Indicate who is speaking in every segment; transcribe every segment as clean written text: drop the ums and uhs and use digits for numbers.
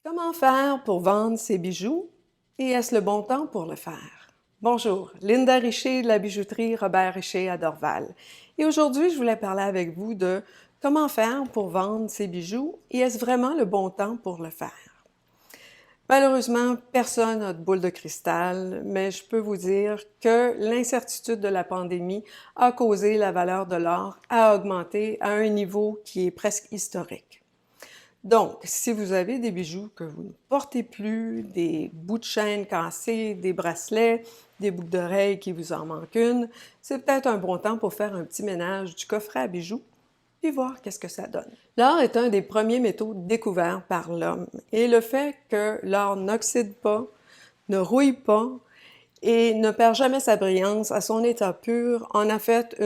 Speaker 1: Comment faire pour vendre ses bijoux et est-ce le bon temps pour le faire? Bonjour, Linda Richer de la bijouterie Robert Richer à Dorval. Et aujourd'hui, je voulais parler avec vous de comment faire pour vendre ses bijoux et est-ce vraiment le bon temps pour le faire? Malheureusement, personne n'a de boule de cristal, mais je peux vous dire que l'incertitude de la pandémie a causé la valeur de l'or à augmenter à un niveau qui est presque historique. Donc, si vous avez des bijoux que vous ne portez plus, des bouts de chaîne cassés, des bracelets, des boucles d'oreilles qui vous en manquent une, c'est peut-être un bon temps pour faire un petit ménage du coffret à bijoux puis voir qu'est-ce que ça donne. L'or est un des premiers métaux découverts par l'homme et le fait que l'or n'oxyde pas, ne rouille pas et ne perd jamais sa brillance à son état pur en a fait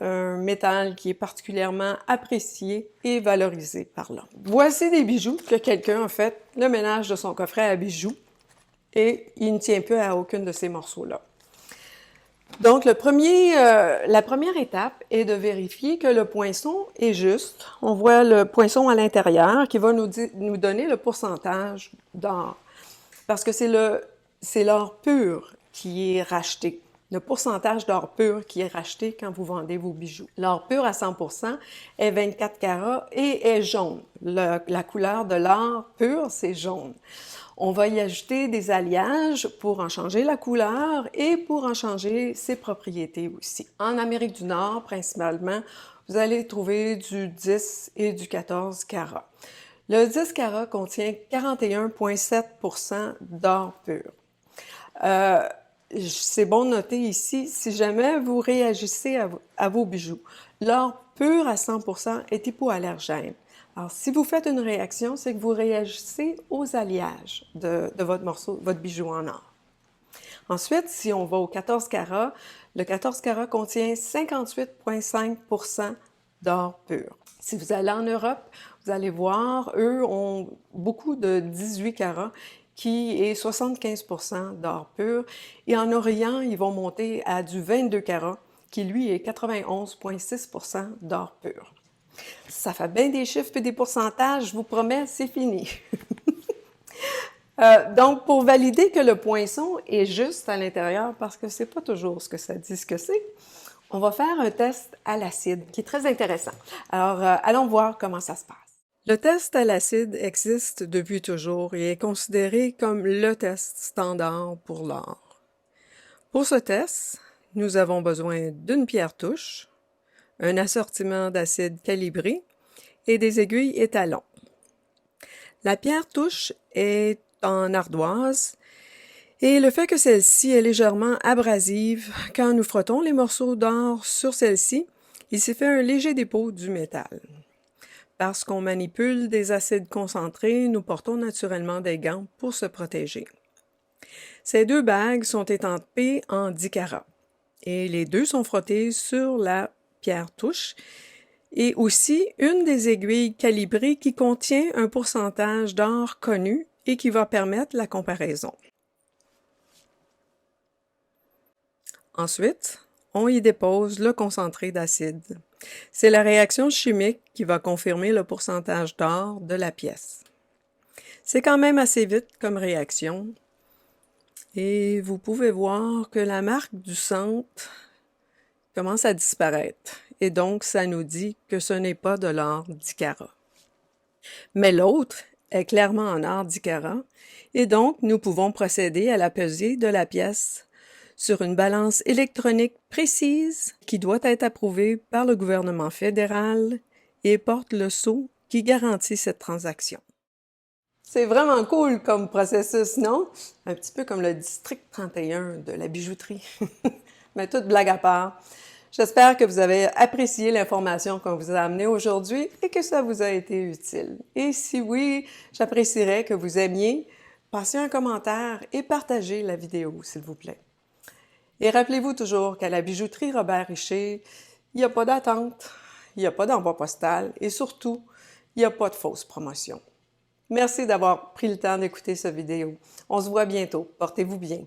Speaker 1: un métal qui est particulièrement apprécié et valorisé par l'homme. Voici des bijoux que quelqu'un a fait le ménage de son coffret à bijoux et il ne tient plus à aucune de ces morceaux-là. Donc, la première étape est de vérifier que le poinçon est juste. On voit le poinçon à l'intérieur qui va nous donner le pourcentage d'or. Parce que c'est l'or pur qui est racheté. Le pourcentage d'or pur qui est racheté quand vous vendez vos bijoux. L'or pur à 100% est 24 carats et est jaune. La couleur de l'or pur, c'est jaune. On va y ajouter des alliages pour en changer la couleur et pour en changer ses propriétés aussi. En Amérique du Nord, principalement, vous allez trouver du 10 et du 14 carats. Le 10 carats contient 41,7% d'or pur. C'est bon de noter ici, si jamais vous réagissez à vos bijoux, l'or pur à 100% est hypoallergène. Alors, si vous faites une réaction, c'est que vous réagissez aux alliages de votre bijou en or. Ensuite, si on va au 14 carats, le 14 carats contient 58,5% d'or pur. Si vous allez en Europe, vous allez voir, eux ont beaucoup de 18 carats qui est 75% d'or pur. Et en Orient, ils vont monter à du 22 carats qui, lui, est 91,6% d'or pur. Ça fait bien des chiffres et des pourcentages, je vous promets, c'est fini. Donc, pour valider que le poinçon est juste à l'intérieur, parce que c'est pas toujours ce que ça dit ce que c'est, on va faire un test à l'acide qui est très intéressant. Alors, allons voir comment ça se passe. Le test à l'acide existe depuis toujours et est considéré comme le test standard pour l'or. Pour ce test, nous avons besoin d'une pierre touche, un assortiment d'acide calibré et des aiguilles étalons. La pierre touche est en ardoise et le fait que celle-ci est légèrement abrasive, quand nous frottons les morceaux d'or sur celle-ci, il s'y fait un léger dépôt du métal. Parce qu'on manipule des acides concentrés, nous portons naturellement des gants pour se protéger. Ces deux bagues sont étampées en 10 carats et les deux sont frottées sur la pierre touche et aussi une des aiguilles calibrées qui contient un pourcentage d'or connu et qui va permettre la comparaison. Ensuite, on y dépose le concentré d'acide. C'est la réaction chimique qui va confirmer le pourcentage d'or de la pièce. C'est quand même assez vite comme réaction. Et vous pouvez voir que la marque du centre commence à disparaître. Et donc, ça nous dit que ce n'est pas de l'or 10 carats. Mais l'autre est clairement en or 10 carats. Et donc, nous pouvons procéder à la pesée de la pièce sur une balance électronique précise qui doit être approuvée par le gouvernement fédéral et porte le sceau qui garantit cette transaction. C'est vraiment cool comme processus, non? Un petit peu comme le district 31 de la bijouterie. Mais toute blague à part. J'espère que vous avez apprécié l'information qu'on vous a amenée aujourd'hui et que ça vous a été utile. Et si oui, j'apprécierais que vous aimiez, passez un commentaire et partagez la vidéo, s'il vous plaît. Et rappelez-vous toujours qu'à la bijouterie Robert Richer, il n'y a pas d'attente, il n'y a pas d'envoi postal et surtout, il n'y a pas de fausse promotion. Merci d'avoir pris le temps d'écouter cette vidéo. On se voit bientôt. Portez-vous bien.